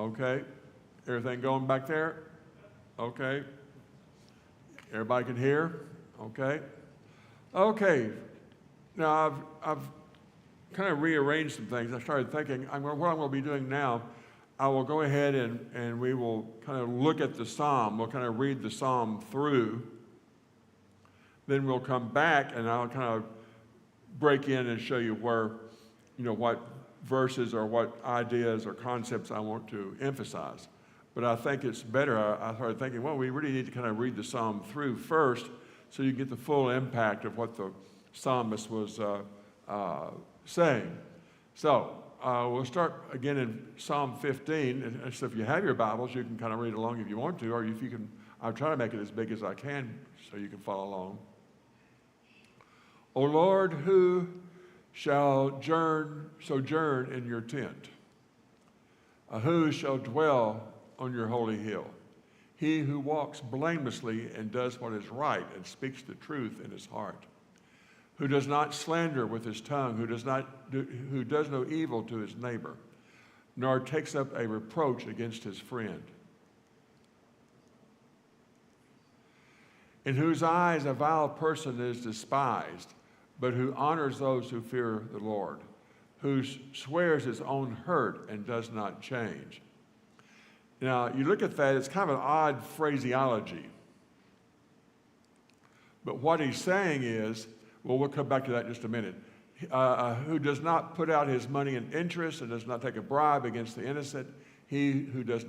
Okay. Everything going back there? Okay. Everybody can hear? Okay. Okay. Now, I've kind of rearranged some things. I started thinking, what I'm going to be doing now, I will go ahead and we will kind of look at the psalm. We'll kind of read the psalm through. Then we'll come back and I'll kind of break in and show you where, what verses or what ideas or concepts I want to emphasize. But I think it's better. I started thinking, we really need to kind of read the psalm through first so you get the full impact of what the psalmist was saying. So we'll start again in Psalm 15. And so if you have your Bibles, you can kind of read along if you want to, or if you can, I'll try to make it as big as I can so you can follow along. O Lord, who shall sojourn in your tent? Who shall dwell on your holy hill? He who walks blamelessly and does what is right and speaks the truth in his heart, who does not slander with his tongue, who does no evil to his neighbor, nor takes up a reproach against his friend, in whose eyes a vile person is despised, but who honors those who fear the Lord, who swears his own hurt and does not change. Now, you look at that, it's kind of an odd phraseology. But what he's saying is, we'll come back to that in just a minute, who does not put out his money in interest and does not take a bribe against the innocent, he who does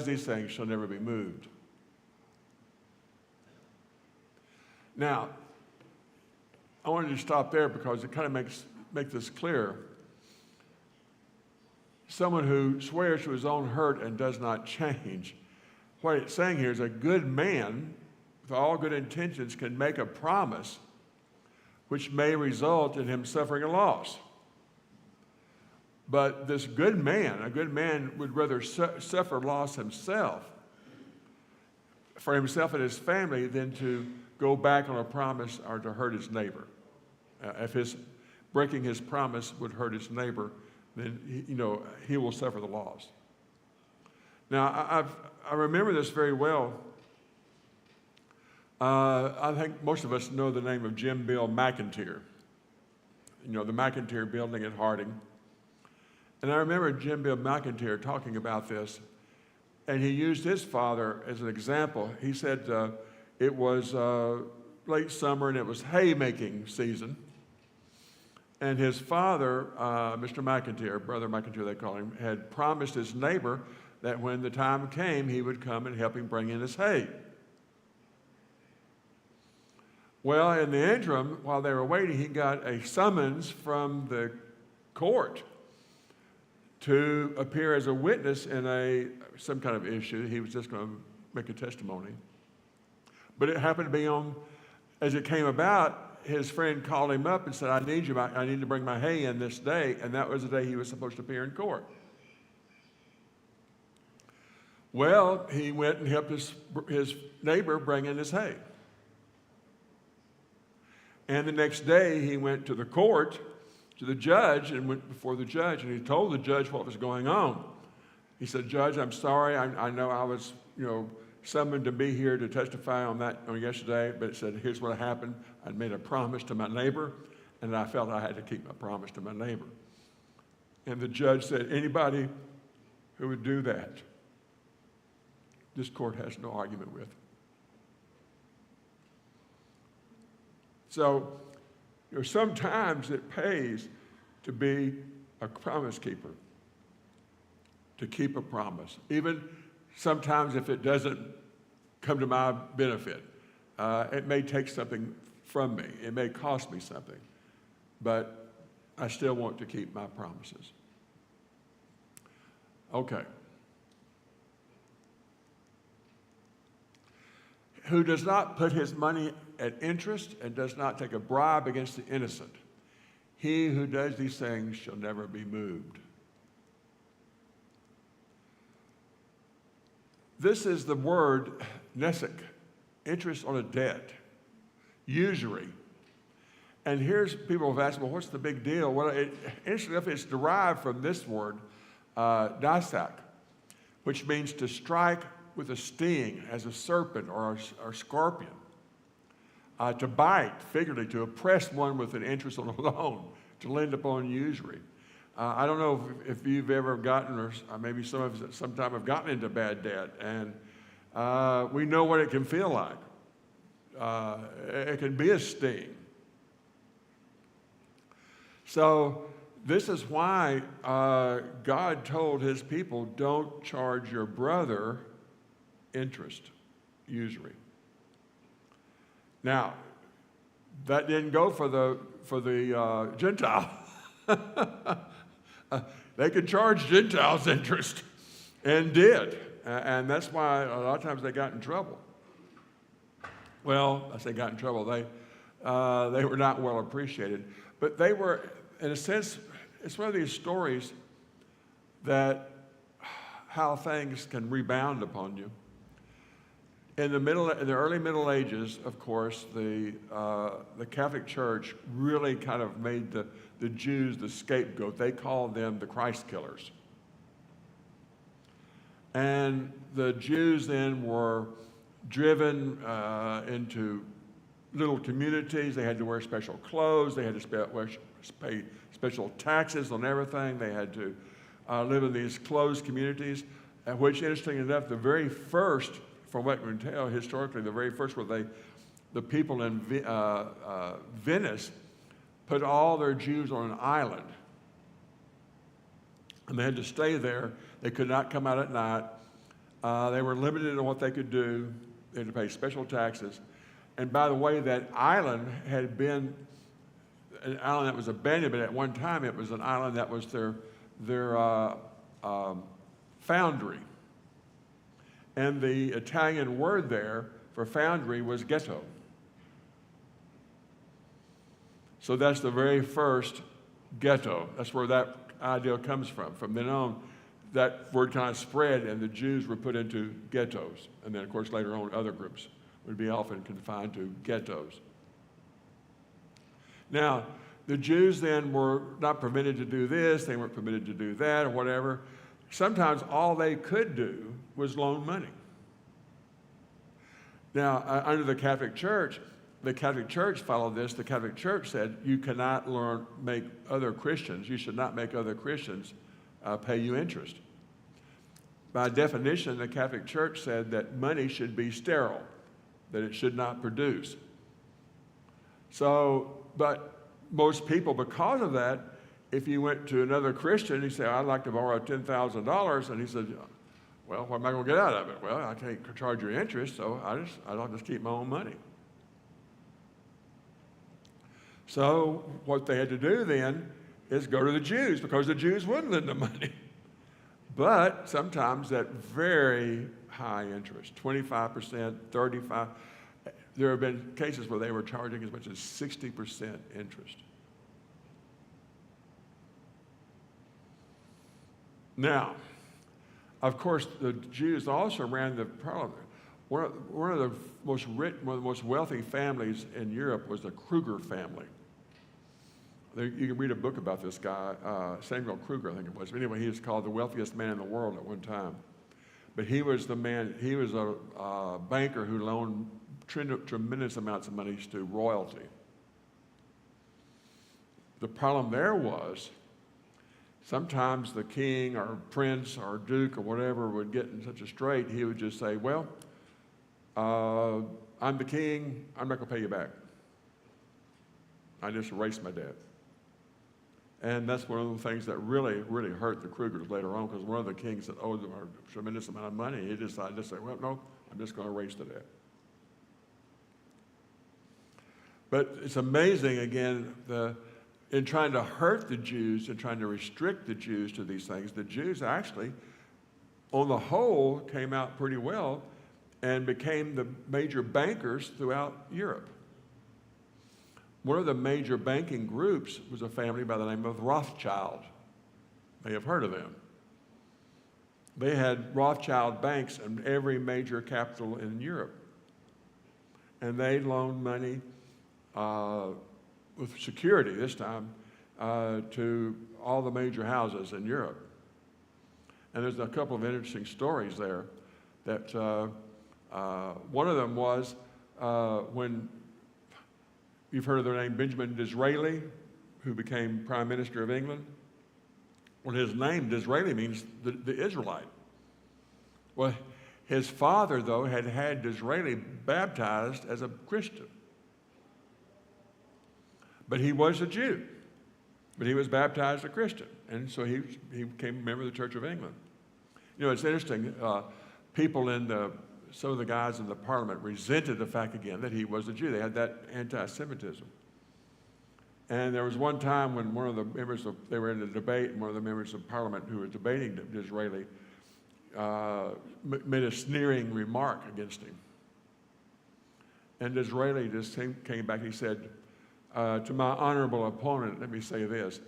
these things shall never be moved. Now, I wanted to stop there because it kind of make this clear. Someone who swears to his own hurt and does not change. What it's saying here is a good man with all good intentions can make a promise which may result in him suffering a loss. But this good man, a good man would rather suffer loss himself, for himself and his family, than to go back on a promise or to hurt his neighbor. If breaking his promise would hurt his neighbor, then he will suffer the loss. Now, I remember this very well. I think most of us know the name of Jim Bill McIntyre. The McIntyre building at Harding. And I remember Jim Bill McIntyre talking about this, and he used his father as an example. He said it was late summer and it was haymaking season. And his father, Mr. McIntyre, Brother McIntyre they call him, had promised his neighbor that when the time came, he would come and help him bring in his hay. Well, in the interim, while they were waiting, he got a summons from the court to appear as a witness in some kind of issue. He was just going to make a testimony. But it happened to be as it came about, his friend called him up and said, I need to bring my hay in this day, and that was the day he was supposed to appear in court. Well, he went and helped his neighbor bring in his hay. And the next day, he went to the court, to the judge, and went before the judge, and he told the judge what was going on. He said, Judge, I'm sorry, I know I was, summoned to be here to testify on yesterday, but it said, here's what happened. I made a promise to my neighbor, and I felt I had to keep my promise to my neighbor. And the judge said, anybody who would do that, this court has no argument with. So, sometimes it pays to be a promise keeper, to keep a promise, even sometimes if it doesn't come to my benefit. It may take something from me. It may cost me something. But I still want to keep my promises. Okay. Who does not put his money at interest and does not take a bribe against the innocent. He who does these things shall never be moved. This is the word nesek, interest on a debt, usury. And people have asked, well, what's the big deal? Well, interestingly enough, it's derived from this word, dasak, which means to strike with a sting as a serpent or a scorpion. To bite, figuratively, to oppress one with an interest on a loan, to lend upon usury. I don't know if you've ever gotten, or maybe some of us at some time have gotten into bad debt, and we know what it can feel like. It can be a sting. So this is why God told his people, don't charge your brother interest, usury. Now, that didn't go for the Gentile. They could charge Gentiles interest, and did. And that's why a lot of times they got in trouble. Well, I say got in trouble. They were not well appreciated. But they were, in a sense, it's one of these stories that how things can rebound upon you. In the early Middle Ages, of course, the Catholic Church really kind of made the Jews the scapegoat. They called them the Christ killers. And the Jews then were driven into little communities. They had to wear special clothes. They had to pay special taxes on everything. They had to live in these closed communities, which, interestingly enough, the very first, from what we can tell historically, the very first were the people in Venice put all their Jews on an island. And they had to stay there. They could not come out at night. They were limited on what they could do. They had to pay special taxes. And by the way, that island had been an island that was abandoned, but at one time it was an island that was their foundry. And the Italian word there for foundry was ghetto. So that's the very first ghetto. That's where that idea comes from. From then on, that word kind of spread, and the Jews were put into ghettos. And then, of course, later on, other groups would be often confined to ghettos. Now, the Jews then were not permitted to do this, they weren't permitted to do that, or whatever. Sometimes all they could do was loan money. Now, under the Catholic Church followed this. The Catholic Church said, you cannot make other Christians, you should not make other Christians pay you interest. By definition, the Catholic Church said that money should be sterile, that it should not produce. So, but most people, because of that, if you went to another Christian, you say, I'd like to borrow $10,000, and he said, well, what am I going to get out of it? Well, I can't charge your interest, so I'll just keep my own money. So what they had to do then is go to the Jews, because the Jews wouldn't lend them money. But sometimes at very high interest, 25%, 35%. There have been cases where they were charging as much as 60% interest. Now, of course, the Jews also ran the parliament. One of the most wealthy families in Europe was the Kruger family. You can read a book about this guy, Samuel Kruger, I think it was. But anyway, he was called the wealthiest man in the world at one time. But he was the man, he was a banker who loaned tremendous amounts of money to royalty. The problem there was sometimes the king or prince or duke or whatever would get in such a strait, he would just say, well, I'm the king, I'm not going to pay you back. I just erased my debt. And that's one of the things that really, really hurt the Krugers later on, because one of the kings that owed them a tremendous amount of money, he decided to say, well, no, I'm just going to erase the debt. But it's amazing, again, in trying to hurt the Jews and trying to restrict the Jews to these things, the Jews actually, on the whole, came out pretty well and became the major bankers throughout Europe. One of the major banking groups was a family by the name of Rothschild. You may have heard of them. They had Rothschild banks in every major capital in Europe. And they loaned money with security this time to all the major houses in Europe. And there's a couple of interesting stories there. That one of them was when you've heard of the name Benjamin Disraeli, who became Prime Minister of England. Well, his name Disraeli means the Israelite. Well, his father, though, had Disraeli baptized as a Christian. But he was a Jew. But he was baptized a Christian. And so he became a member of the Church of England. You know, it's interesting. People some of the guys in the parliament resented the fact again that he was a Jew. They had that anti-Semitism. And there was one time when one of the members they were in a debate, and one of the members of parliament who was debating Disraeli made a sneering remark against him. And Disraeli just came back and he said, to my honorable opponent, let me say this.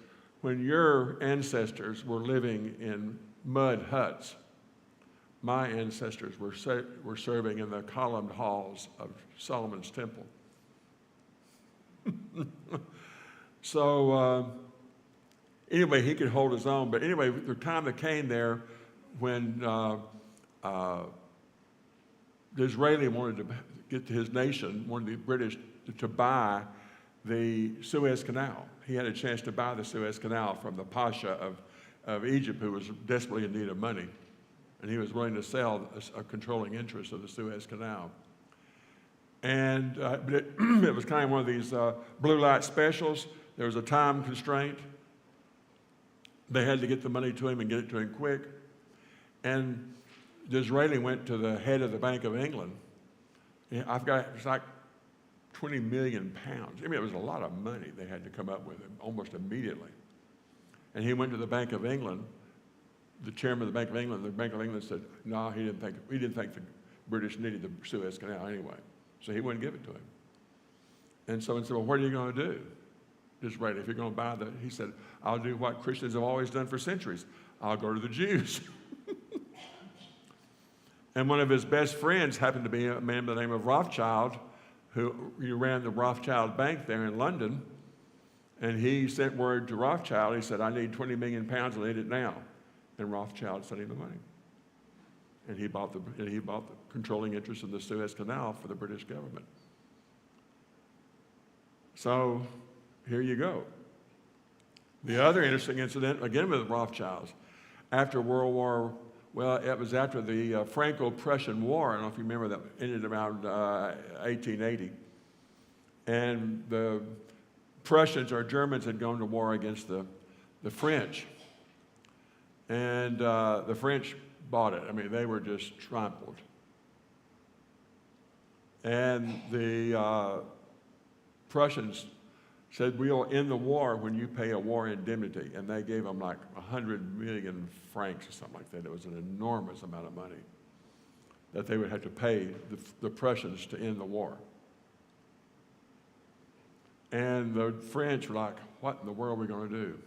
When your ancestors were living in mud huts, my ancestors were serving in the columned halls of Solomon's temple. So anyway, he could hold his own. But anyway, the time that came there when Disraeli wanted to get to his nation, wanted the British to buy the Suez Canal. He had a chance to buy the Suez Canal from the Pasha of Egypt, who was desperately in need of money. And he was willing to sell a controlling interest of the Suez Canal. And but it was kind of one of these blue light specials. There was a time constraint. They had to get the money to him and get it to him quick. And Disraeli went to the head of the Bank of England. It's like 20 million pounds. I mean, it was a lot of money they had to come up with almost immediately. And he went to the Bank of England. The chairman of the Bank of England said, no, he didn't think the British needed the Suez Canal anyway. So he wouldn't give it to him. And so he said, well, what are you going to do? Disraeli, if you're going to buy he said, I'll do what Christians have always done for centuries. I'll go to the Jews. And one of his best friends happened to be a man by the name of Rothschild, who ran the Rothschild Bank there in London. And he sent word to Rothschild. He said, I need 20 million pounds. I need it now. And Rothschild sent him the money. And he bought the controlling interest in the Suez Canal for the British government. So here you go. The other interesting incident, again with the Rothschilds, after World War, it was after the Franco-Prussian War. I don't know if you remember that, ended around 1880. And the Prussians or Germans had gone to war against the French. And the French bought it. I mean, they were just trampled. And the Prussians said, we'll end the war when you pay a war indemnity. And they gave them like 100 million francs or something like that. It was an enormous amount of money that they would have to pay the Prussians to end the war. And the French were like, what in the world are we going to do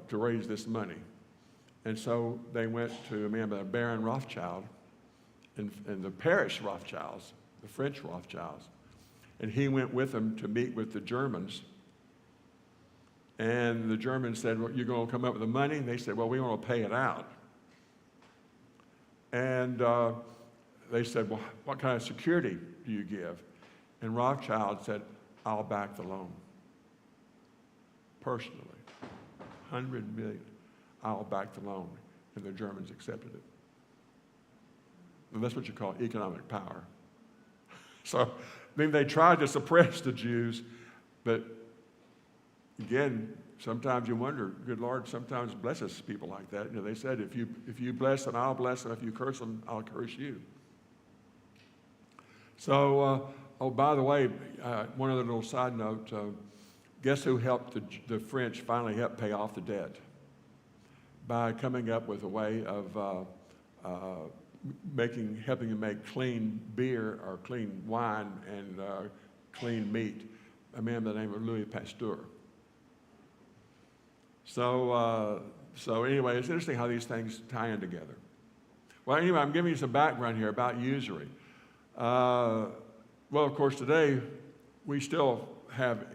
to raise this money? And so they went to a man by Baron Rothschild and the Paris Rothschilds, the French Rothschilds. And he went with them to meet with the Germans. And the Germans said, well, you're going to come up with the money? And they said, well, we want to pay it out. And they said, well, what kind of security do you give? And Rothschild said, I'll back the loan. Personally. 100 million. I'll back the loan. And the Germans accepted it. And that's what you call economic power. So, I mean, they tried to suppress the Jews, but again, sometimes you wonder, good Lord sometimes blesses people like that. You know, they said, if you bless them, I'll bless them. If you curse them, I'll curse you. So, by the way, one other little side note, guess who helped the French finally help pay off the debt? By coming up with a way of helping them make clean beer or clean wine and clean meat, a man by the name of Louis Pasteur. So anyway, it's interesting how these things tie in together. Well, anyway, I'm giving you some background here about usury. Well, of course, today we still have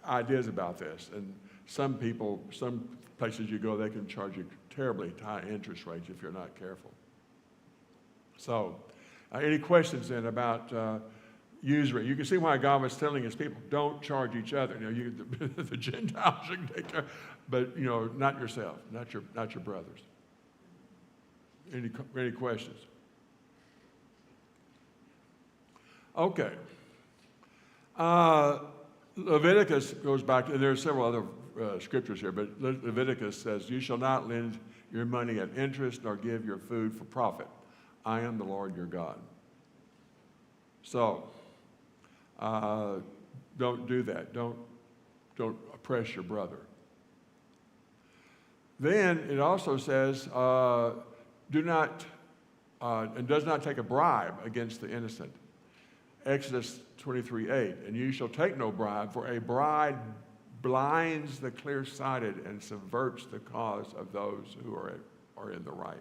ideas about this, and some places you go, they can charge you terribly high interest rates if you're not careful. So, any questions then about usury? You can see why God was telling his people, don't charge each other. The Gentiles you can take care, but not yourself, not your brothers. Any questions? Okay. Leviticus goes back, and there are several other scriptures here, but Leviticus says, you shall not lend your money at interest nor give your food for profit. I am the Lord your God. So, don't do that. Don't oppress your brother. Then it also says, do not, and does not take a bribe against the innocent. Exodus 23:8, and you shall take no bribe, for a bribe blinds the clear-sighted and subverts the cause of those who are in the right.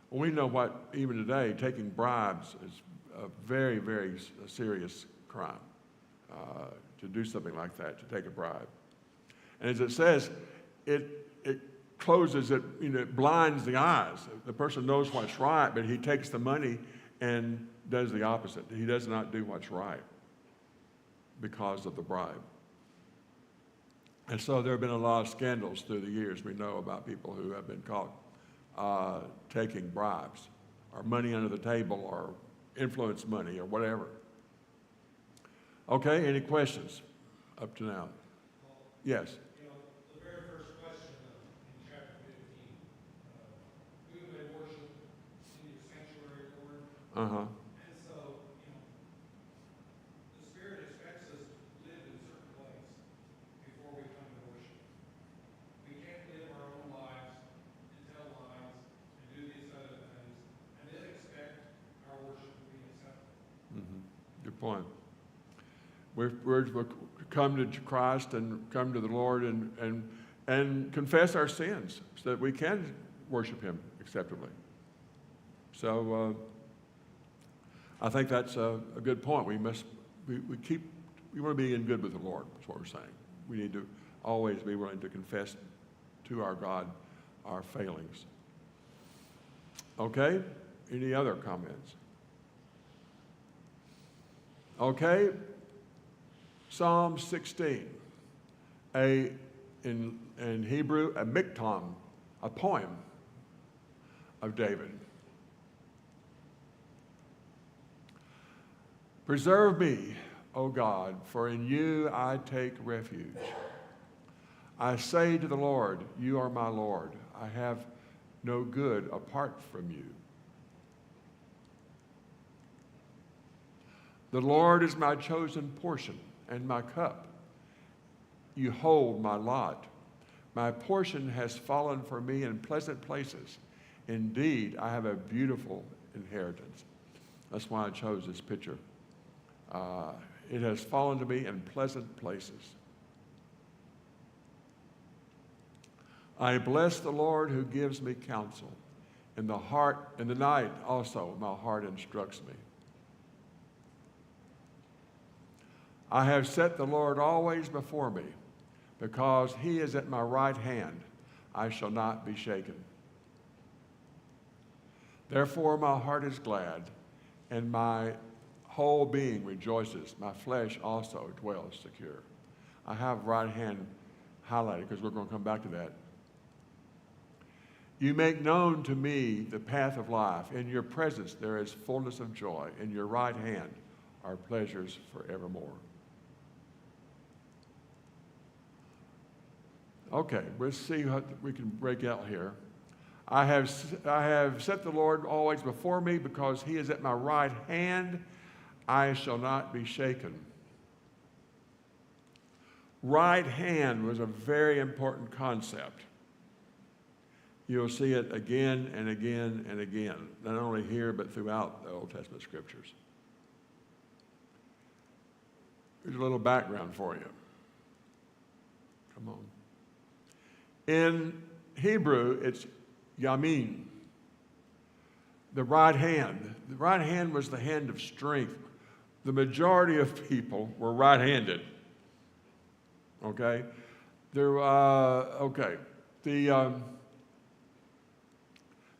Well, we know what, even today, taking bribes is a very, very serious crime, to do something like that, to take a bribe. And as it says, it closes it, it blinds the eyes. The person knows what's right, but he takes the money and does the opposite. He does not do what's right because of the bribe. And so there have been a lot of scandals through the years. We know about people who have been caught taking bribes or money under the table or influence money or whatever. Okay, any questions up to now? Yes. The very first question in chapter 15, who may worship in your sanctuary, Lord? Uh-huh. And so, the Spirit expects us to live in a certain place before we come to worship. We can't live our own lives and tell lies and do these other things and then expect our worship to be acceptable. Mm-hmm. Good point. We're come to Christ and come to the Lord and confess our sins so that we can worship him acceptably. So I think that's a good point. We want to be in good with the Lord, is what we're saying. We need to always be willing to confess to our God our failings. Okay? Any other comments? Okay? Psalm 16, in Hebrew, a miktam, a poem of David. Preserve me, O God, for in you I take refuge. I say to the Lord, you are my Lord. I have no good apart from you. The Lord is my chosen portion and my cup. You hold my lot. My portion has fallen for me in pleasant places. Indeed, I have a beautiful inheritance. That's why I chose this picture. It has fallen to me in pleasant places. I bless the Lord who gives me counsel. In the night also my heart instructs me. I have set the Lord always before me. Because he is at my right hand, I shall not be shaken. Therefore my heart is glad, and my whole being rejoices. My flesh also dwells secure. I have right hand highlighted because we're going to come back to that. You make known to me the path of life. In your presence there is fullness of joy. In your right hand are pleasures forevermore. Okay, let's see what we can break out here. I have set the Lord always before me, because he is at my right hand. I shall not be shaken. Right hand was a very important concept. You'll see it again and again and again, not only here but throughout the Old Testament scriptures. Here's a little background for you. Come on. In Hebrew, it's yamin, the right hand. The right hand was the hand of strength. The majority of people were right-handed. Okay?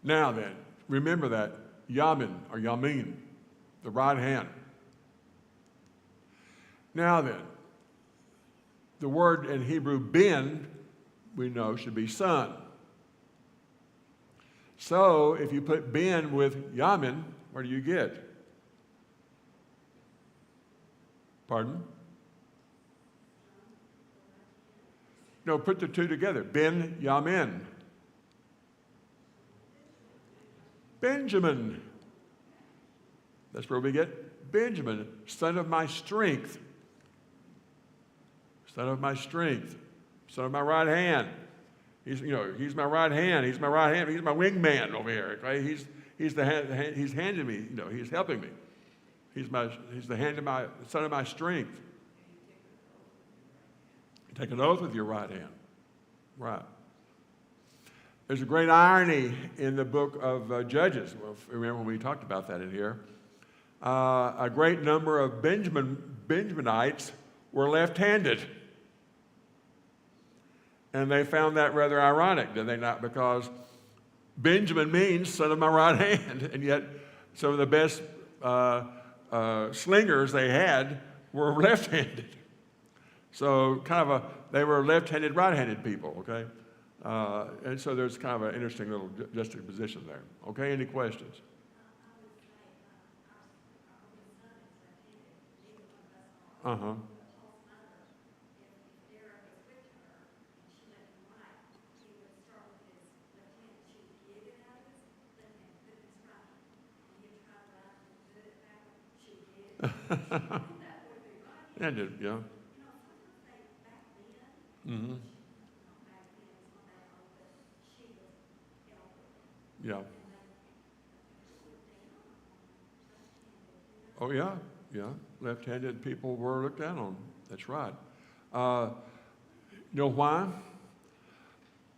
Now then, remember that Yamin or Yamin, the right hand. Now then, the word in Hebrew ben, we know, should be son. So if you put ben with Yamin, what do you get? Pardon? No, put the two together. Ben Yamin. Benjamin. That's where we get Benjamin, son of my strength. Son of my strength. Son of my right hand. He's my right hand. He's my right hand. He's my wingman over here. Okay? He's handing me. He's helping me. He's the hand of my son of my strength. You take an oath with your right hand. Right. There's a great irony in the book of Judges. Well, remember when we talked about that in here? A great number of Benjaminites were left-handed. And they found that rather ironic, did they not? Because Benjamin means son of my right hand, and yet some of the best slingers they had were left-handed. So they were left-handed, right-handed people, okay? And so there's kind of an interesting little juxtaposition there. Okay, any questions? Uh-huh. Yeah, yeah. Mm-hmm. Yeah. Oh, yeah, yeah. Left-handed people were looked down on. That's right. You know why?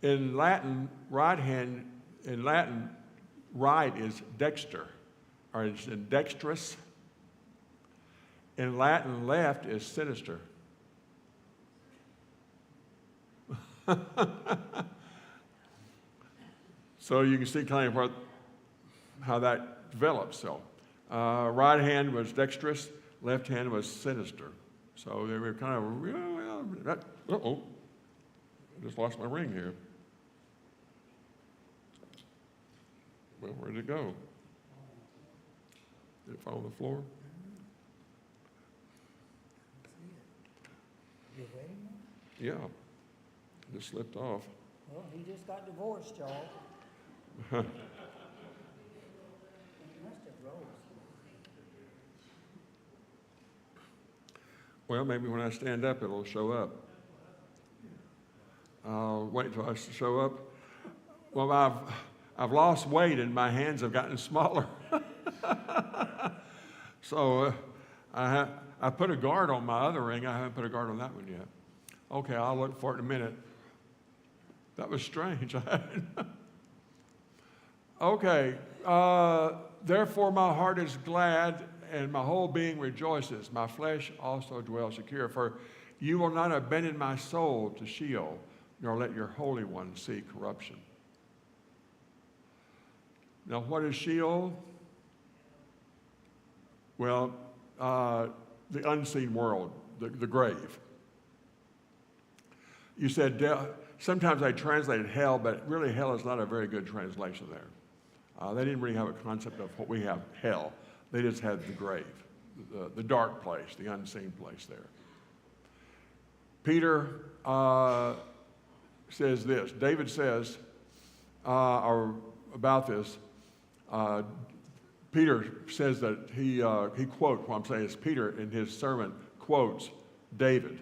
In Latin, right is dexter, or it's dexterous. In Latin, left is sinister. So you can see kind of how that develops. So right hand was dexterous, left hand was sinister. So they were kind of, uh-oh, I just lost my ring here. Well, where did it go? Did it fall on the floor? You waiting? Yeah, it just slipped off. Well, he just got divorced, y'all. He must have rose. Well, maybe when I stand up, it'll show up. I'll wait until I show up. Well, I've lost weight and my hands have gotten smaller. So I put a guard on my other ring. I haven't put a guard on that one yet. Okay, I'll look for it in a minute. That was strange. Okay, therefore my heart is glad and my whole being rejoices. My flesh also dwells secure. For you will not abandon my soul to Sheol, nor let your Holy One see corruption. Now, what is Sheol? Well, the unseen world, the grave. You said, sometimes I translated hell, but really hell is not a very good translation there. They didn't really have a concept of what we have, hell. They just had the grave, the dark place, the unseen place there. Peter says this. David says, about this, Peter says that he quotes, what I'm saying is Peter in his sermon quotes David,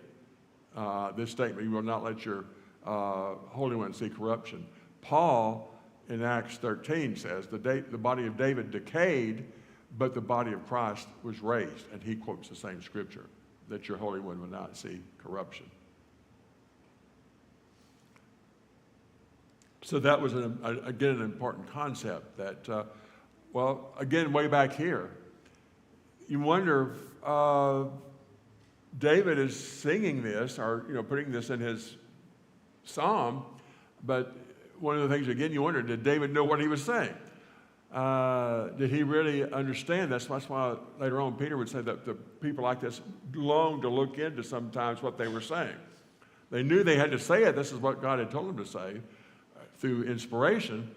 this statement, you will not let your Holy One see corruption. Paul in Acts 13 says the body of David decayed, but the body of Christ was raised. And he quotes the same scripture, that your Holy One will not see corruption. So that was, again, an important concept that, again, way back here, you wonder if David is singing this or, putting this in his psalm, but one of the things, again, you wonder, did David know what he was saying? Did he really understand this? That's why later on Peter would say that the people like this longed to look into sometimes what they were saying. They knew they had to say it. This is what God had told them to say through inspiration,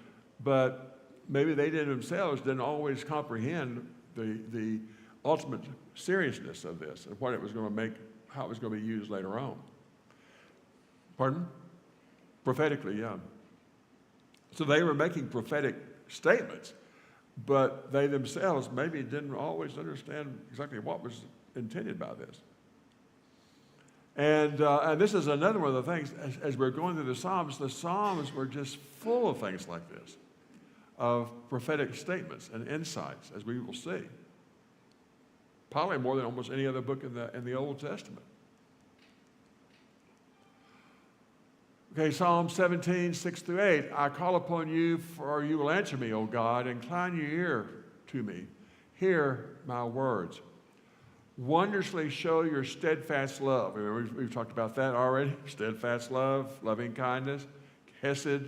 but maybe they didn't always comprehend the ultimate seriousness of this and what it was going to make, how it was going to be used later on. Pardon? Prophetically, yeah. So they were making prophetic statements, but they themselves maybe didn't always understand exactly what was intended by this. And this is another one of the things, as we're going through the Psalms were just full of things like this, of prophetic statements and insights, as we will see. Probably more than almost any other book in the Old Testament. Okay, Psalm 17, 6 through 8. I call upon you, for you will answer me, O God. Incline your ear to me. Hear my words. Wondrously show your steadfast love. Remember, we've talked about that already. Steadfast love, loving kindness, hesed.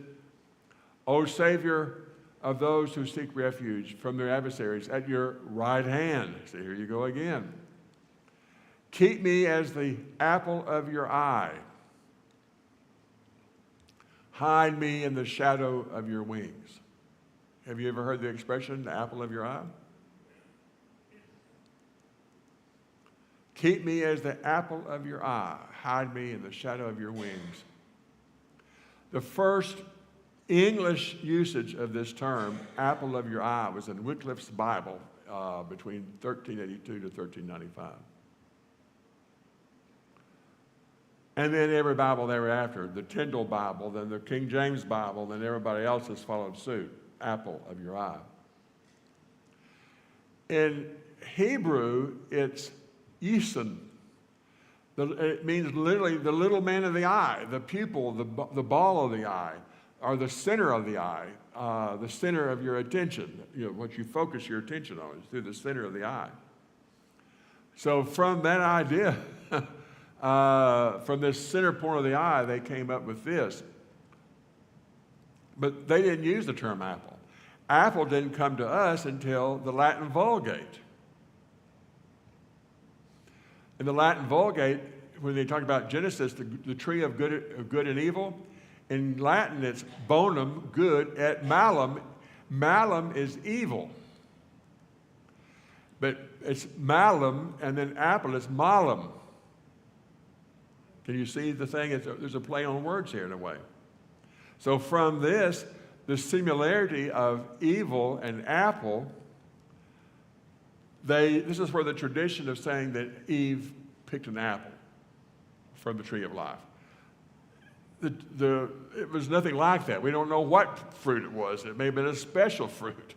O Savior of those who seek refuge from their adversaries at your right hand. So here you go again. Keep me as the apple of your eye. Hide me in the shadow of your wings. Have you ever heard the expression, the apple of your eye? Keep me as the apple of your eye. Hide me in the shadow of your wings. The first English usage of this term, apple of your eye, was in Wycliffe's Bible between 1382 to 1395. And then every Bible thereafter, the Tyndale Bible, then the King James Bible, then everybody else has followed suit. Apple of your eye. In Hebrew, it's Yison. It means literally the little man of the eye, the pupil, the ball of the eye, or the center of the eye, the center of your attention. You know, what you focus your attention on is through the center of the eye. So from that idea, from this center point of the eye, they came up with this. But they didn't use the term apple. Apple didn't come to us until the Latin Vulgate. In the Latin Vulgate, when they talk about Genesis, the tree of good and evil, in Latin it's bonum, good, et malum. Malum is evil. But it's malum, and then apple is malum. Can you see the thing? There's a play on words here in a way. So from this, the similarity of evil and apple, this is where the tradition of saying that Eve picked an apple from the tree of life. It was nothing like that. We don't know what fruit it was. It may have been a special fruit.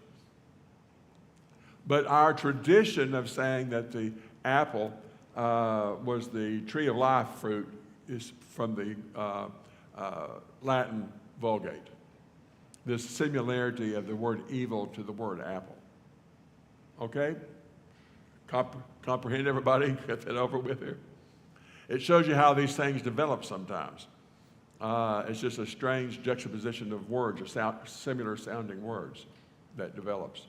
But our tradition of saying that the apple was the tree of life fruit is from the Latin Vulgate. This similarity of the word evil to the word apple. Okay? Comprehend, everybody? Get that over with here. It shows you how these things develop sometimes. It's just a strange juxtaposition of words, or similar sounding words that develops.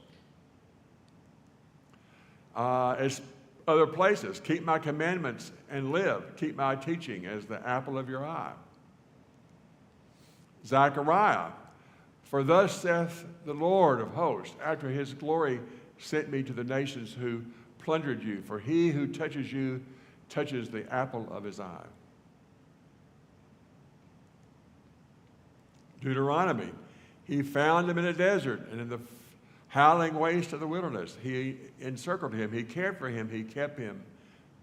It's other places. Keep my commandments and live. Keep my teaching as the apple of your eye. Zechariah, for thus saith the Lord of hosts, after his glory sent me to the nations who plundered you, for he who touches you touches the apple of his eye. Deuteronomy, he found him in a desert and in the howling waste of the wilderness. He encircled him, he cared for him, he kept him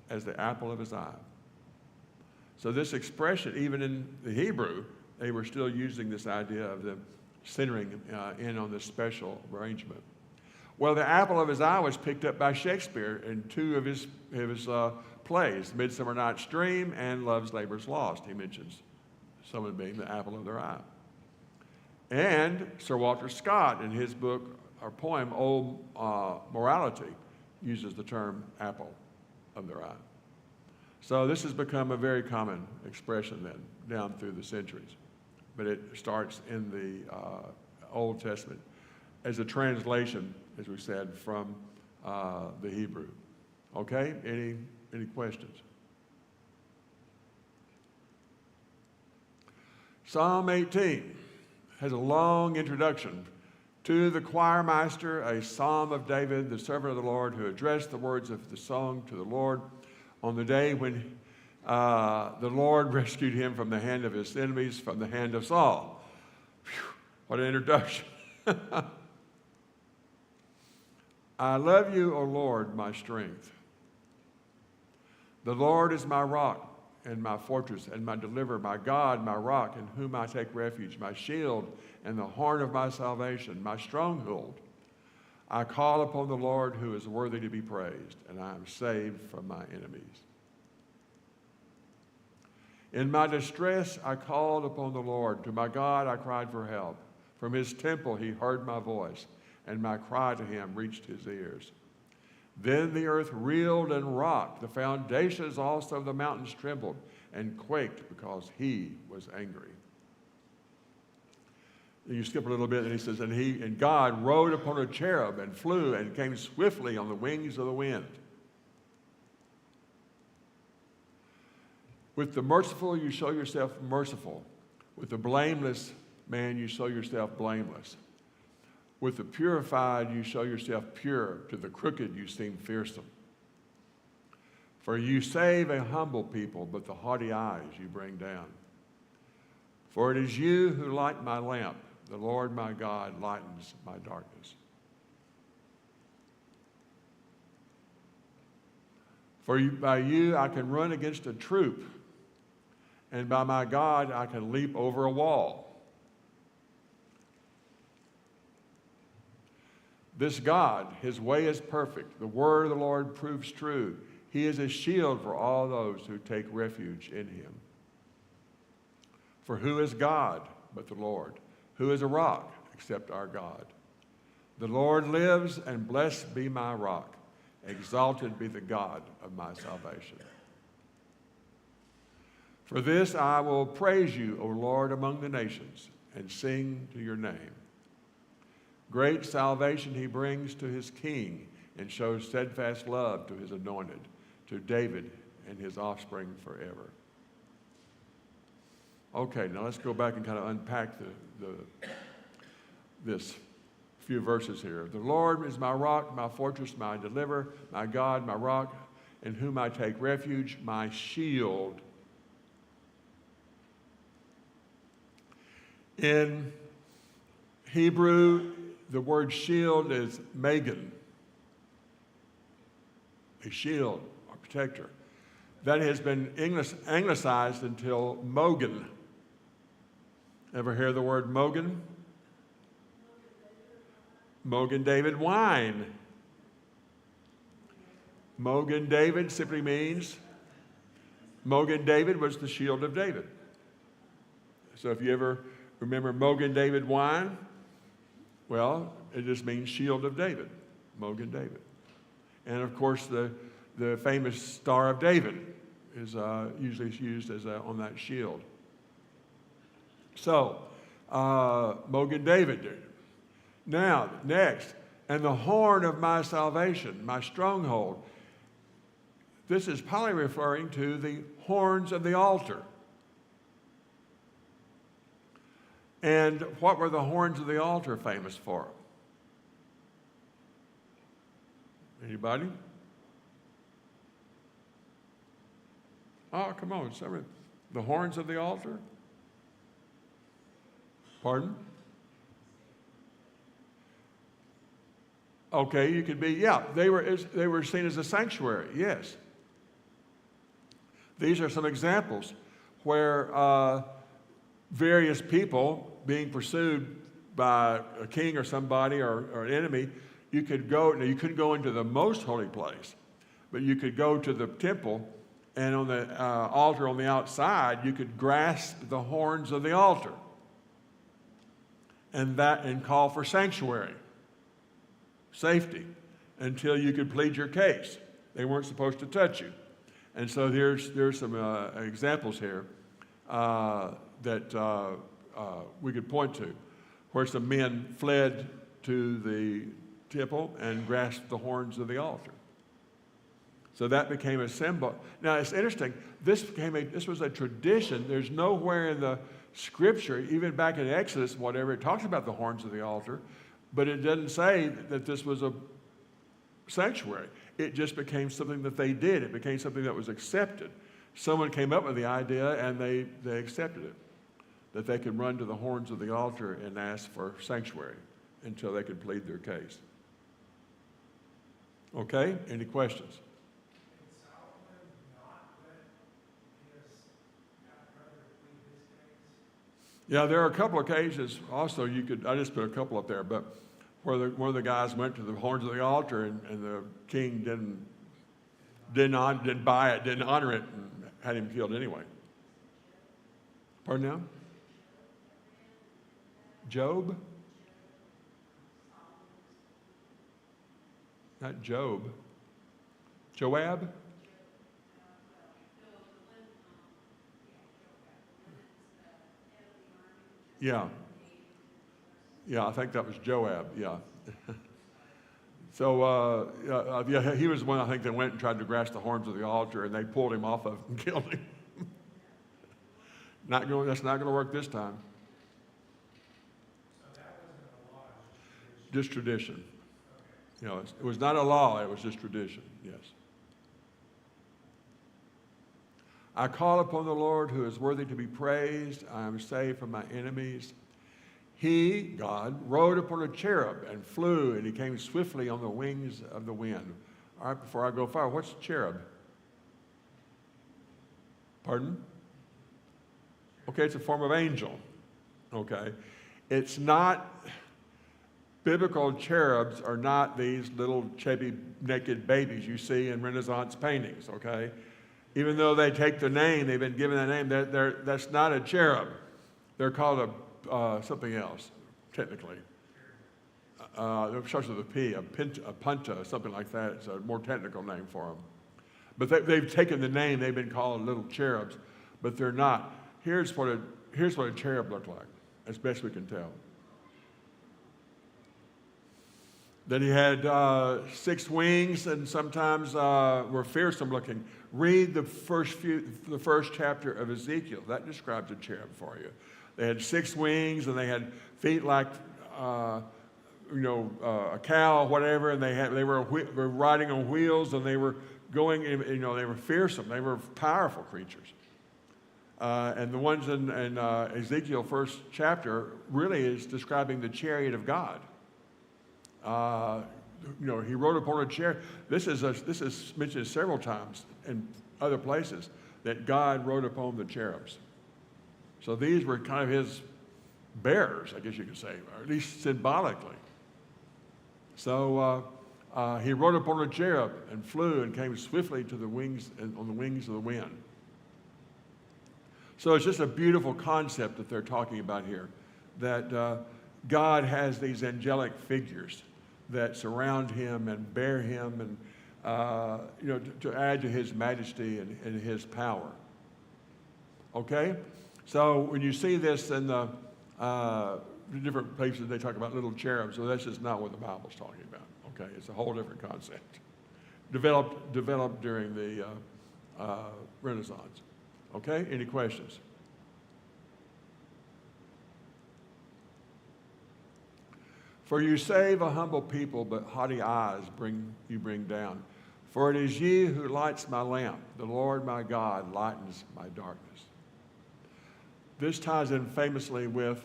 as the apple of his eye. So this expression, even in the Hebrew, they were still using this idea of them centering in on this special arrangement. Well, the apple of his eye was picked up by Shakespeare in two of his plays, Midsummer Night's Dream and Love's Labour's Lost. He mentions someone being the apple of their eye. And Sir Walter Scott, in his book or poem, Old Morality, uses the term apple of their eye. So this has become a very common expression then, down through the centuries. but it starts in the Old Testament as a translation, as we said, from the Hebrew. Okay? Any questions? Psalm 18 has a long introduction. To the choirmaster, a psalm of David, the servant of the Lord, who addressed the words of the song to the Lord on the day when the Lord rescued him from the hand of his enemies, from the hand of Saul. Whew, what an introduction. I love you, O Lord, my strength. The Lord is my rock and my fortress and my deliverer, my God, my rock, in whom I take refuge, my shield and the horn of my salvation, my stronghold. I call upon the Lord, who is worthy to be praised, and I am saved from my enemies. In my distress, I called upon the Lord. To my God, I cried for help. From his temple, he heard my voice, and my cry to him reached his ears. Then the earth reeled and rocked. The foundations also of the mountains trembled and quaked because he was angry. You skip a little bit, and he says, and God rode upon a cherub and flew and came swiftly on the wings of the wind. With the merciful, you show yourself merciful. With the blameless man, you show yourself blameless. With the purified, you show yourself pure. To the crooked, you seem fearsome. For you save a humble people, but the haughty eyes you bring down. For it is you who light my lamp. The Lord my God lightens my darkness. For by you I can run against a troop, and by my God I can leap over a wall. This God, his way is perfect. The word of the Lord proves true. He is a shield for all those who take refuge in him. For who is God but the Lord? Who is a rock except our God? The Lord lives, and blessed be my rock. Exalted be the God of my salvation. For this I will praise you, O Lord, among the nations, and sing to your name. Great salvation he brings to his king, and shows steadfast love to his anointed, to David and his offspring forever. Okay, now let's go back and kind of unpack this few verses here. The Lord is my rock, my fortress, my deliverer, my God, my rock, in whom I take refuge, my shield. In Hebrew, the word shield is magen, a shield or protector. That has been anglicized until mogen. Ever hear the word mogen? Mogen David wine. Mogen David simply means, Mogen David was the shield of David. So if you ever remember Mogen David wine, well, it just means shield of David, Mogen David. And of course, the famous Star of David is usually used as on that shield. So, Mogen David. Now, next, and the horn of my salvation, my stronghold. This is probably referring to the horns of the altar. And what were the horns of the altar famous for? Anybody? Oh, come on. The horns of the altar? Pardon? Okay, you could be, yeah, they were seen as a sanctuary, yes. These are some examples where various people being pursued by a king or somebody or an enemy, you could go, now you couldn't go into the most holy place, but you could go to the temple, and on the altar on the outside, you could grasp the horns of the altar and call for sanctuary, safety, until you could plead your case. They weren't supposed to touch you. And so there's some examples here that we could point to, where some men fled to the temple and grasped the horns of the altar. So that became a symbol. Now it's interesting. This was a tradition. There's nowhere in the Scripture, even back in Exodus, whatever, it talks about the horns of the altar, but it doesn't say that this was a sanctuary. It just became something that they did. It became something that was accepted. Someone came up with the idea and they accepted it, that they could run to the horns of the altar and ask for sanctuary until they could plead their case. Okay, any questions? Yeah, there are a couple of cases also I just put a couple up there, but where one of the guys went to the horns of the altar and the king didn't buy it, didn't honor it, and had him killed anyway. Pardon now? Job? Not Job. Joab? Yeah. Yeah, I think that was Joab, yeah. So, yeah, he was the one, I think, that went and tried to grasp the horns of the altar, and they pulled him off of it and killed him. That's not going to work this time. So that wasn't a law, Just tradition. You know, it was not a law, it was just tradition, yes. I call upon the Lord who is worthy to be praised. I am saved from my enemies. He, God, rode upon a cherub and flew, and he came swiftly on the wings of the wind. All right, before I go far, what's cherub? Pardon? Okay, it's a form of angel. Okay. It's not, biblical cherubs are not these little chubby naked babies you see in Renaissance paintings, okay? Even though they take the name, they've been given a name, that's not a cherub. They're called something else, technically. It starts with a P, a punta, something like that. It's a more technical name for them. But they've taken the name, they've been called little cherubs, but they're not. Here's what a cherub looked like, as best we can tell. That he had 6 wings and sometimes were fearsome looking. Read the first chapter of Ezekiel. That describes a cherub for you. They had 6 wings and they had feet like a cow, whatever, and they were riding on wheels and they were going. They were fearsome. They were powerful creatures. And the ones in Ezekiel first chapter really is describing the chariot of God. He rode upon a chariot. This is mentioned several times in other places that God rode upon the cherubs. So these were kind of his bearers, I guess you could say, or at least symbolically. So he rode upon a cherub and flew and came swiftly to the wings and on the wings of the wind. So it's just a beautiful concept that they're talking about here, that God has these angelic figures that surround him and bear him and, to add to his majesty and his power. Okay? So when you see this in the different places, they talk about little cherubs. So that's just not what the Bible's talking about. Okay? It's a whole different concept. Developed during the Renaissance. Okay? Any questions? For you save a humble people, but haughty eyes you bring down. For it is ye who lights my lamp. The Lord my God lightens my darkness. This ties in famously with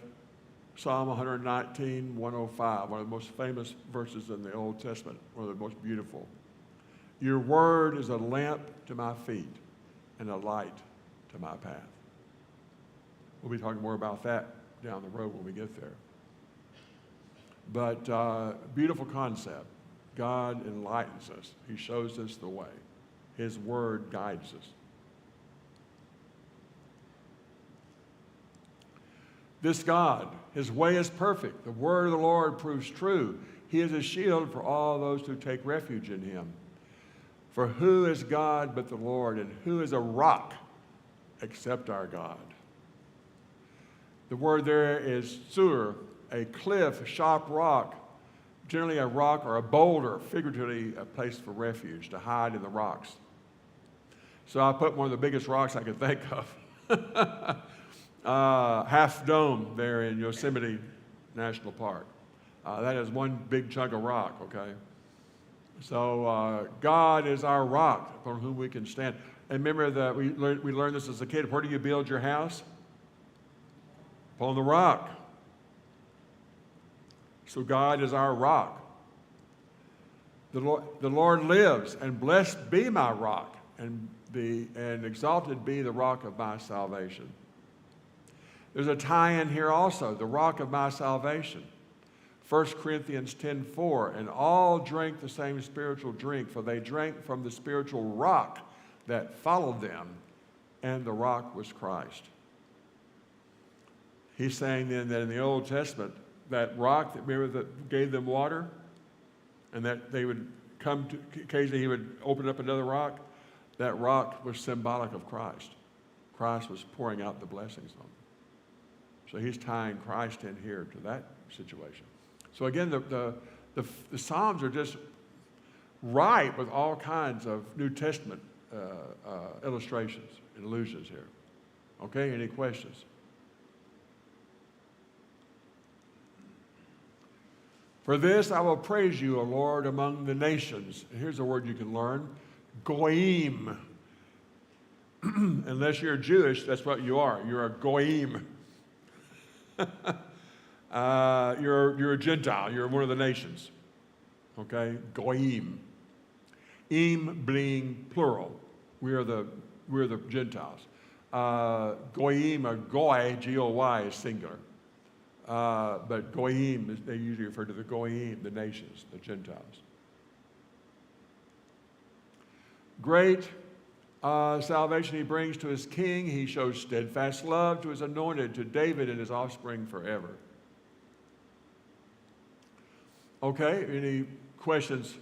Psalm 119, 105, one of the most famous verses in the Old Testament, one of the most beautiful. Your word is a lamp to my feet and a light to my path. We'll be talking more about that down the road when we get there. But beautiful concept. God enlightens us. He shows us the way. His word guides us. This God, his way is perfect. The word of the Lord proves true. He is a shield for all those who take refuge in him. For who is God but the Lord, and who is a rock except our God? The word there is sur, a cliff, sharp rock, generally a rock or a boulder, figuratively a place for refuge, to hide in the rocks. So I put one of the biggest rocks I could think of, Half Dome there in Yosemite National Park. That is one big chunk of rock, okay? So God is our rock upon whom we can stand. And remember that we learned this as a kid. Where do you build your house? Upon the rock. So God is our rock. The Lord lives, and blessed be my rock, and exalted be the rock of my salvation. There's a tie-in here also, the rock of my salvation. 1 Corinthians 10:4, and all drank the same spiritual drink, for they drank from the spiritual rock that followed them, and the rock was Christ. He's saying then that in the Old Testament, that rock that gave them water, and that they would come to, occasionally he would open up another rock, that rock was symbolic of Christ. Christ was pouring out the blessings on them. So he's tying Christ in here to that situation. So again, the Psalms are just ripe with all kinds of New Testament illustrations and allusions here. Okay, any questions? For this I will praise you, O Lord, among the nations. And here's a word you can learn, goyim. Unless you're Jewish, that's what you are. You're a goyim. You're a Gentile. You're one of the nations. Okay? Goyim. Im being plural. We're the Gentiles. Goyim or goy, G-O-Y, is singular. But goyim, they usually refer to the goyim, the nations, the Gentiles. Great salvation he brings to his king. He shows steadfast love to his anointed, to David and his offspring forever. Okay, any questions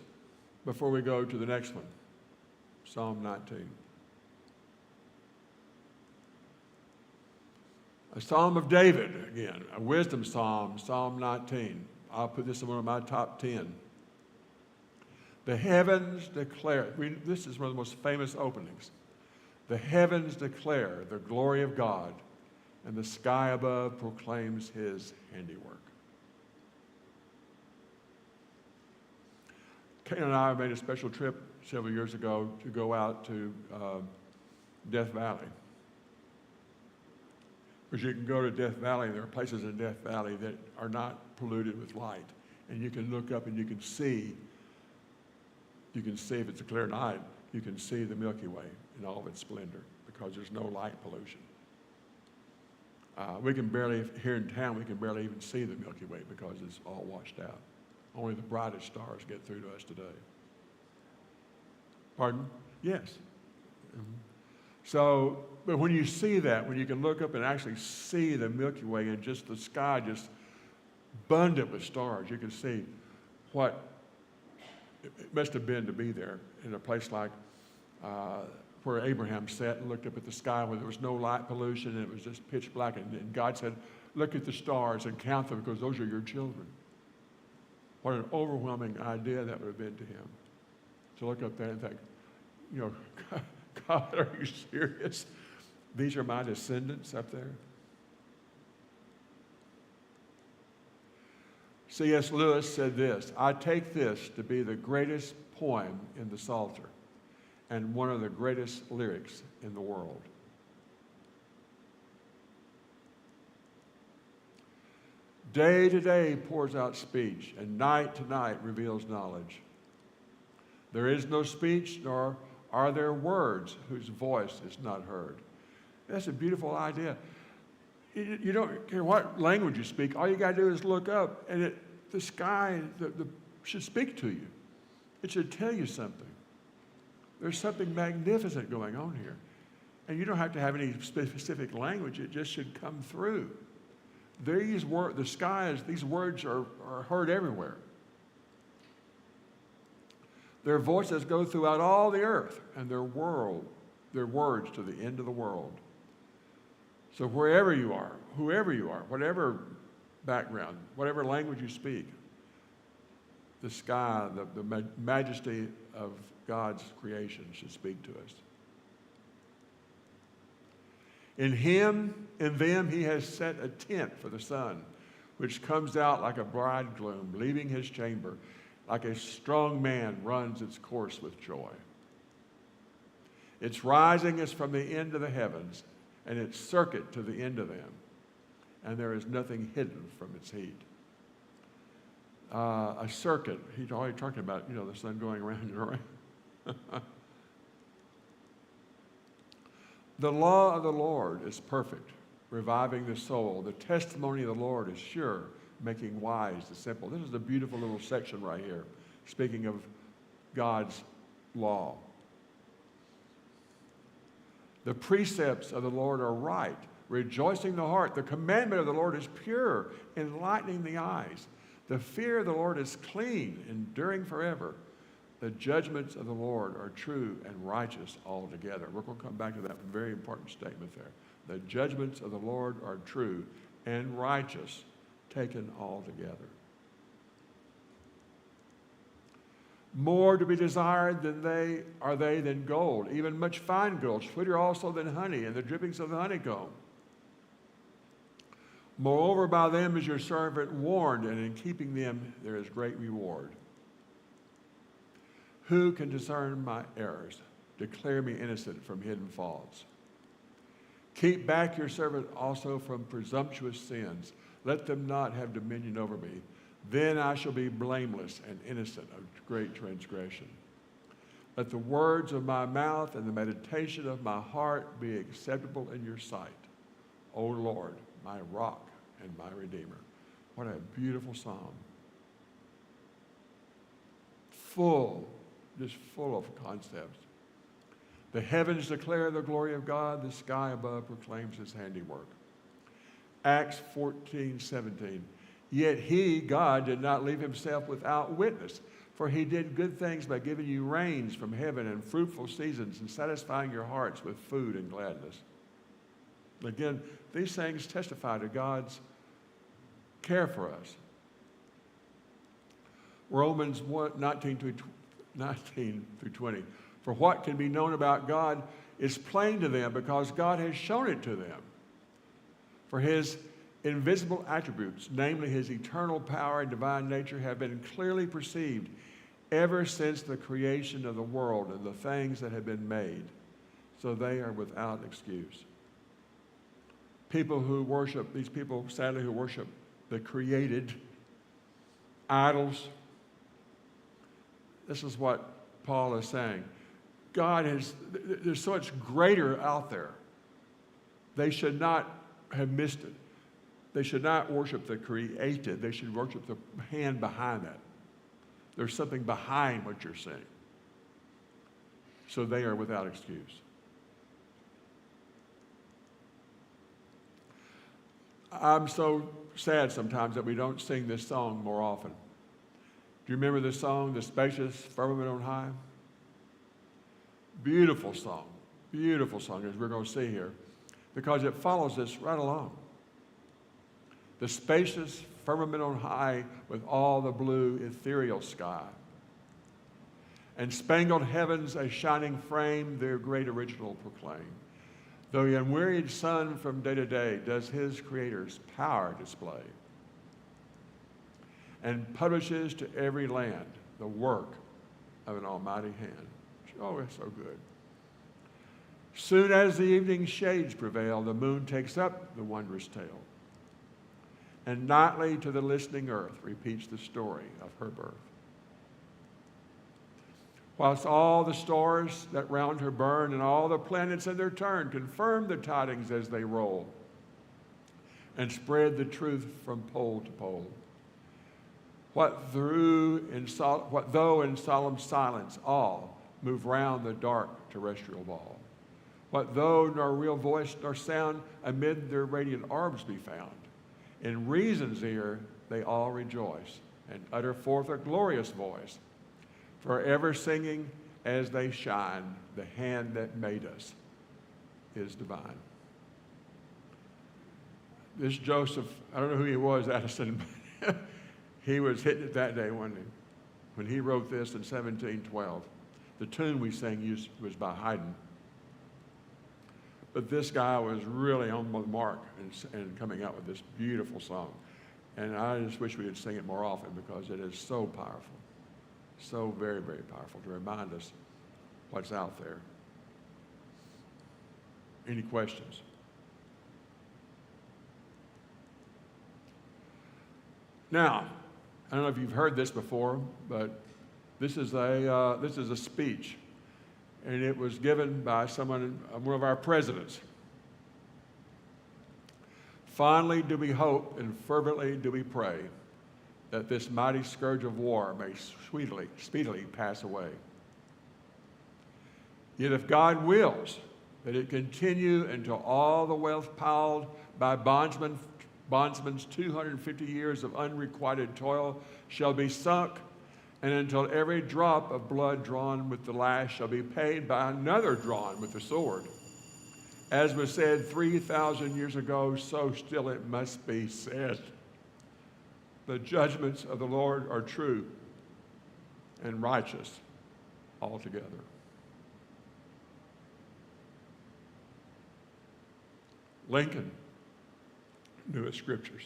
before we go to the next one? Psalm 19. A Psalm of David, again, a wisdom psalm, Psalm 19. I'll put this in one of my top 10. The heavens declare, this is one of the most famous openings. The heavens declare the glory of God, and the sky above proclaims his handiwork. Kate and I made a special trip several years ago to go out to Death Valley. Because you can go to Death Valley, there are places in Death Valley that are not polluted with light. And you can look up and you can see if it's a clear night, you can see the Milky Way in all of its splendor because there's no light pollution. We can barely, here in town, we can barely even see the Milky Way because it's all washed out. Only the brightest stars get through to us today. Pardon? Yes. Mm-hmm. So, but when you see that, when you can look up and actually see the Milky Way and just the sky just abundant with stars, you can see what it must have been to be there in a place like where Abraham sat and looked up at the sky where there was no light pollution and it was just pitch black. And God said, look at the stars and count them because those are your children. What an overwhelming idea that would have been to him. To look up there and think, you know, God, are you serious? These are my descendants up there? C.S. Lewis said this, I take this to be the greatest poem in the Psalter and one of the greatest lyrics in the world. Day to day pours out speech, and night to night reveals knowledge. There is no speech, nor are there words whose voice is not heard. That's a beautiful idea. You don't care what language you speak. All you got to do is look up, and the sky should speak to you. It should tell you something. There's something magnificent going on here. And you don't have to have any specific language. It just should come through. These words are heard everywhere. Their voices go throughout all the earth, and their words to the end of the world. So wherever you are, whoever you are, whatever background, whatever language you speak, the sky, the majesty of God's creation should speak to us. In them he has set a tent for the sun, which comes out like a bridegroom leaving his chamber, like a strong man runs its course with joy. Its rising is from the end of the heavens, and its circuit to the end of them, and there is nothing hidden from its heat. A circuit, he's already talking about, the sun going around and around. The law of the Lord is perfect, reviving the soul. The testimony of the Lord is sure, making wise the simple. This is a beautiful little section right here, speaking of God's law. The precepts of the Lord are right, rejoicing the heart. The commandment of the Lord is pure, enlightening the eyes. The fear of the Lord is clean, enduring forever. The judgments of the Lord are true and righteous altogether. We're going to come back to that very important statement there. The judgments of the Lord are true and righteous, taken altogether. More to be desired than gold, even much fine gold, sweeter also than honey, and the drippings of the honeycomb. Moreover, by them is your servant warned, and in keeping them there is great reward. Who can discern my errors? Declare me innocent from hidden faults. Keep back your servant also from presumptuous sins. Let them not have dominion over me. Then I shall be blameless and innocent of great transgression. Let the words of my mouth and the meditation of my heart be acceptable in your sight, O Lord, my rock and my redeemer. What a beautiful psalm. Just full of concepts. The heavens declare the glory of God. The sky above proclaims his handiwork. Acts 14:17. Yet he, God, did not leave himself without witness, for he did good things by giving you rains from heaven and fruitful seasons and satisfying your hearts with food and gladness. Again, these things testify to God's care for us. Romans 19 through 20. For what can be known about God is plain to them because God has shown it to them. For his invisible attributes, namely his eternal power and divine nature, have been clearly perceived ever since the creation of the world and the things that have been made. So they are without excuse. These people sadly who worship the created idols, this is what Paul is saying. There's so much greater out there. They should not have missed it. They should not worship the created. They should worship the hand behind that. There's something behind what you're saying. So they are without excuse. I'm so sad sometimes that we don't sing this song more often. Do you remember this song, The Spacious Firmament on High? Beautiful song, as we're going to see here, because it follows this right along. The spacious firmament on high with all the blue ethereal sky, and spangled heavens a shining frame their great original proclaim. Though the unwearied sun from day to day does his creator's power display, and publishes to every land the work of an almighty hand. Oh, it's so good. Soon as the evening shades prevail, the moon takes up the wondrous tale, and nightly to the listening earth repeats the story of her birth. Whilst all the stars that round her burn and all the planets in their turn confirm the tidings as they roll and spread the truth from pole to pole. What though in solemn silence all move round the dark terrestrial ball. What though nor real voice nor sound amid their radiant orbs be found. In reason's ear they all rejoice and utter forth a glorious voice, forever singing as they shine, the hand that made us is divine. this Joseph, I don't know who he was, Addison, but he was hitting it that day, wasn't he? When he wrote this in 1712. The tune we sang was by Haydn. But this guy was really on the mark and coming out with this beautiful song. And I just wish we could sing it more often because it is so powerful. So very, very powerful to remind us what's out there. Any questions? Now, I don't know if you've heard this before, but this is a speech, and it was given by one of our presidents. Fondly do we hope and fervently do we pray that this mighty scourge of war may speedily pass away. Yet if God wills that it continue until all the wealth piled by bondsmen's 250 years of unrequited toil shall be sunk, and until every drop of blood drawn with the lash shall be paid by another drawn with the sword. As was said 3,000 years ago, so still it must be said. The judgments of the Lord are true and righteous altogether. Lincoln knew his scriptures.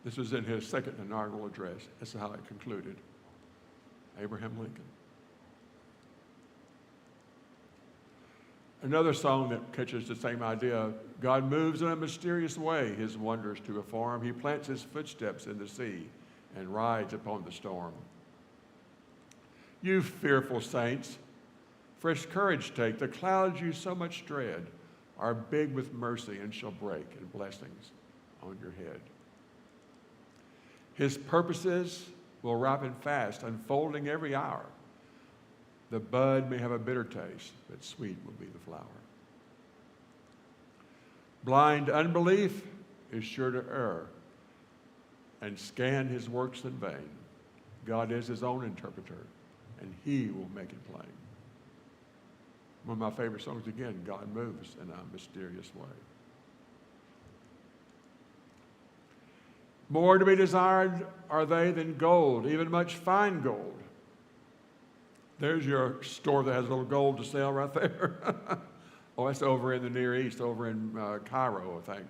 This was in his second inaugural address. That's how it concluded. Abraham Lincoln. Another song that catches the same idea. God moves in a mysterious way his wonders to perform. He plants his footsteps in the sea and rides upon the storm. You fearful saints, fresh courage take. The clouds you so much dread are big with mercy and shall break in blessings on your head. His purposes will ripen fast, unfolding every hour. The bud may have a bitter taste, but sweet will be the flower. Blind unbelief is sure to err and scan his works in vain. God is his own interpreter, and he will make it plain. One of my favorite songs again, God moves in a mysterious way. More to be desired are they than gold, even much fine gold. There's your store that has a little gold to sell right there. Oh, that's over in the Near East, over in Cairo, I think.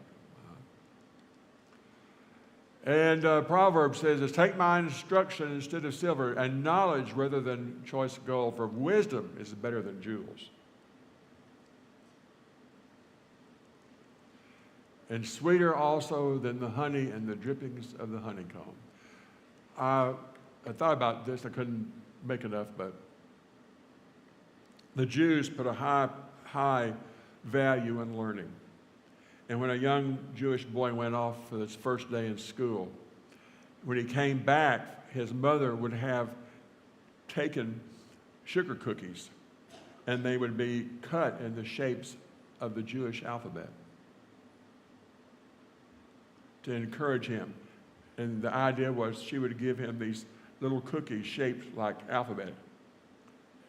And Proverbs says, take my instruction instead of silver, and knowledge rather than choice gold, for wisdom is better than jewels. And sweeter also than the honey and the drippings of the honeycomb. I thought about this, I couldn't make enough, but the Jews put a high value in learning. And when a young Jewish boy went off for his first day in school, when he came back, his mother would have taken sugar cookies, and they would be cut in the shapes of the Jewish alphabet to encourage him. And the idea was she would give him these little cookies shaped like alphabet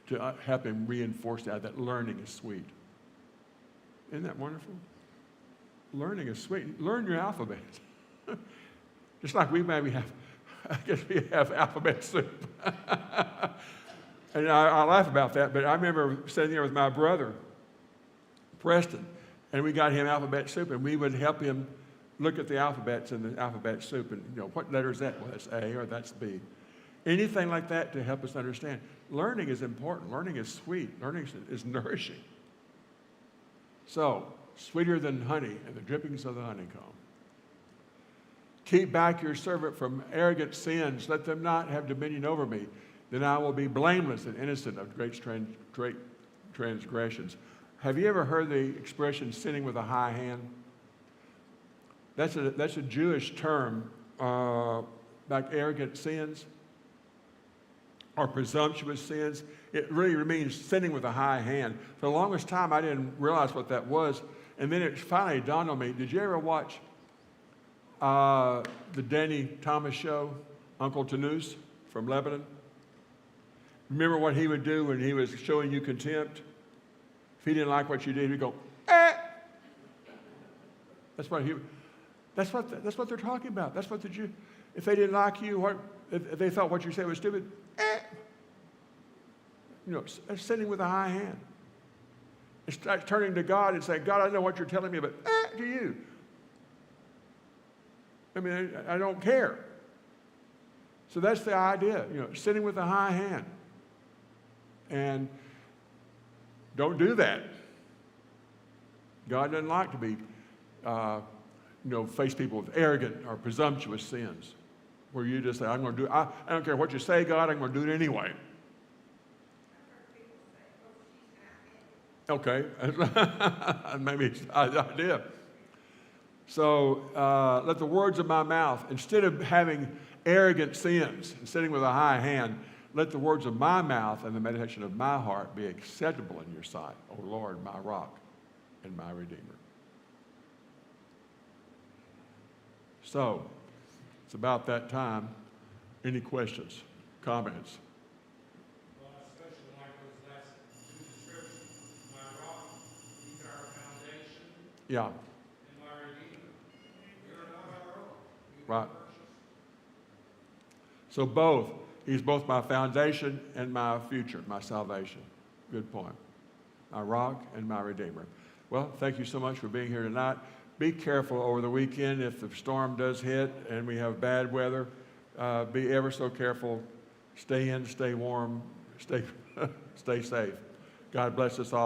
to help him reinforce that learning is sweet. Isn't that wonderful? Learning is sweet. Learn your alphabet. Just like we maybe have, I guess we have alphabet soup. And I laugh about that, but I remember sitting there with my brother, Preston, and we got him alphabet soup, and we would help him look at the alphabets in the alphabet soup and, what letter is that? Well, that's A or that's B. Anything like that to help us understand. Learning is important. Learning is sweet. Learning is nourishing. So, sweeter than honey and the drippings of the honeycomb. Keep back your servant from arrogant sins. Let them not have dominion over me. Then I will be blameless and innocent of great transgressions. Have you ever heard the expression sinning with a high hand? That's a Jewish term, like arrogant sins or presumptuous sins. It really means sinning with a high hand. For the longest time, I didn't realize what that was. And then it finally dawned on me. Did you ever watch the Danny Thomas show, Uncle Tanous from Lebanon? Remember what he would do when he was showing you contempt? If he didn't like what you did, he'd go, eh. That's what they're talking about. That's what the Jew. If they didn't like you, if they thought what you said was stupid, it's sitting with a high hand. It's like turning to God and saying, God, I know what you're telling me, but to you. I mean, I don't care. So that's the idea, sitting with a high hand. And don't do that. God doesn't like to be, face people with arrogant or presumptuous sins, where you just say, I don't care what you say, God, I'm going to do it anyway. Okay, maybe it's an idea. So let the words of my mouth, instead of having arrogant sins and sitting with a high hand, let the words of my mouth and the meditation of my heart be acceptable in your sight, O Lord, my rock and my redeemer. So it's about that time. Any questions, comments? Yeah. And my Redeemer. We are not our own. We Right. were purchased. So both. He's both my foundation and my future, my salvation. Good point. My rock and my Redeemer. Well, thank you so much for being here tonight. Be careful over the weekend if the storm does hit and we have bad weather. Be ever so careful. Stay in, stay warm, stay safe. God bless us all.